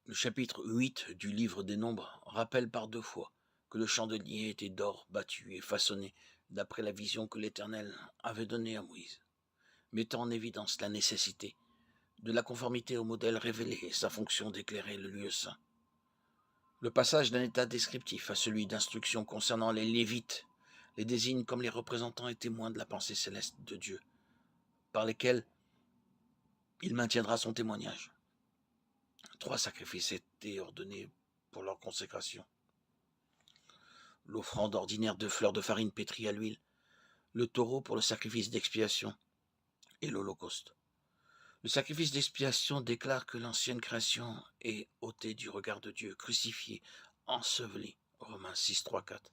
Le chapitre 8 du livre des Nombres rappelle par 2 fois que le chandelier était d'or battu et façonné d'après la vision que l'Éternel avait donnée à Moïse, mettant en évidence la nécessité de la conformité au modèle révélé et sa fonction d'éclairer le lieu saint. Le passage d'un état descriptif à celui d'instruction concernant les Lévites les désigne comme les représentants et témoins de la pensée céleste de Dieu, par lesquels il maintiendra son témoignage. 3 sacrifices étaient ordonnés pour leur consécration. L'offrande ordinaire de fleurs de farine pétrie à l'huile, le taureau pour le sacrifice d'expiation et l'holocauste. Le sacrifice d'expiation déclare que l'ancienne création est ôtée du regard de Dieu, crucifiée, ensevelie, Romains 6, 3, 4.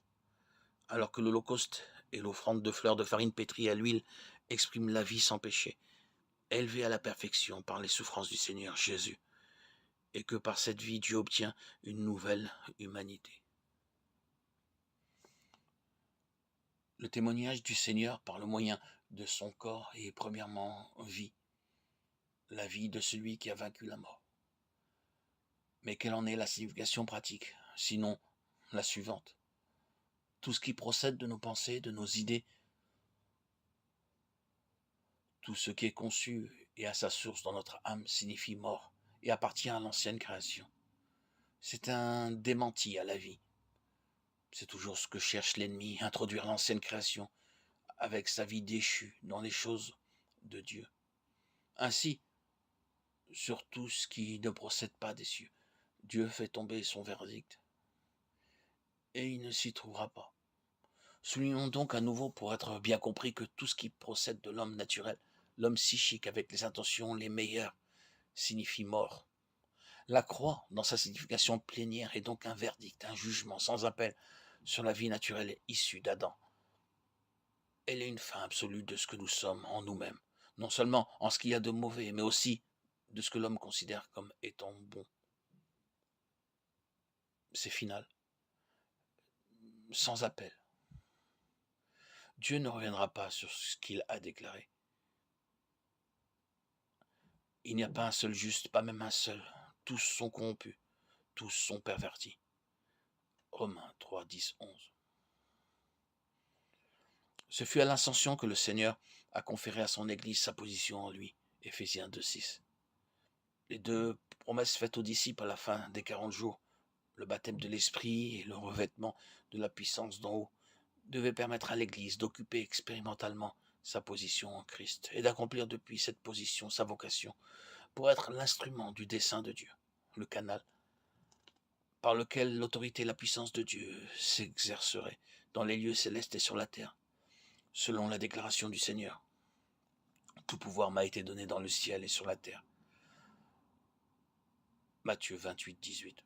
Alors que l'holocauste et l'offrande de fleurs de farine pétrie à l'huile expriment la vie sans péché, élevée à la perfection par les souffrances du Seigneur Jésus, et que par cette vie Dieu obtient une nouvelle humanité. Le témoignage du Seigneur par le moyen de son corps est premièrement vie, la vie de celui qui a vaincu la mort. Mais quelle en est la signification pratique, sinon la suivante? Tout ce qui procède de nos pensées, de nos idées, tout ce qui est conçu et à sa source dans notre âme signifie mort et appartient à l'ancienne création. C'est un démenti à la vie. C'est toujours ce que cherche l'ennemi, introduire l'ancienne création avec sa vie déchue dans les choses de Dieu. Ainsi, sur tout ce qui ne procède pas des cieux, Dieu fait tomber son verdict, et il ne s'y trouvera pas. Soulignons donc à nouveau pour être bien compris que tout ce qui procède de l'homme naturel, l'homme psychique avec les intentions les meilleures, signifie mort. La croix, dans sa signification plénière, est donc un verdict, un jugement sans appel sur la vie naturelle issue d'Adam. Elle est une fin absolue de ce que nous sommes en nous-mêmes, non seulement en ce qu'il y a de mauvais, mais aussi de ce que l'homme considère comme étant bon. C'est final, sans appel. Dieu ne reviendra pas sur ce qu'il a déclaré. Il n'y a pas un seul juste, pas même un seul. Tous sont corrompus, tous sont pervertis. Romains 3, 10, 11. Ce fut à l'ascension que le Seigneur a conféré à son Église sa position en lui. Éphésiens 2, 6. Les 2 promesses faites aux disciples à la fin des 40 jours, le baptême de l'Esprit et le revêtement de la puissance d'en haut, devaient permettre à l'Église d'occuper expérimentalement sa position en Christ et d'accomplir depuis cette position sa vocation pour être l'instrument du dessein de Dieu, le canal par lequel l'autorité et la puissance de Dieu s'exerceraient dans les lieux célestes et sur la terre, selon la déclaration du Seigneur. Tout pouvoir m'a été donné dans le ciel et sur la terre. Matthieu 28, 18.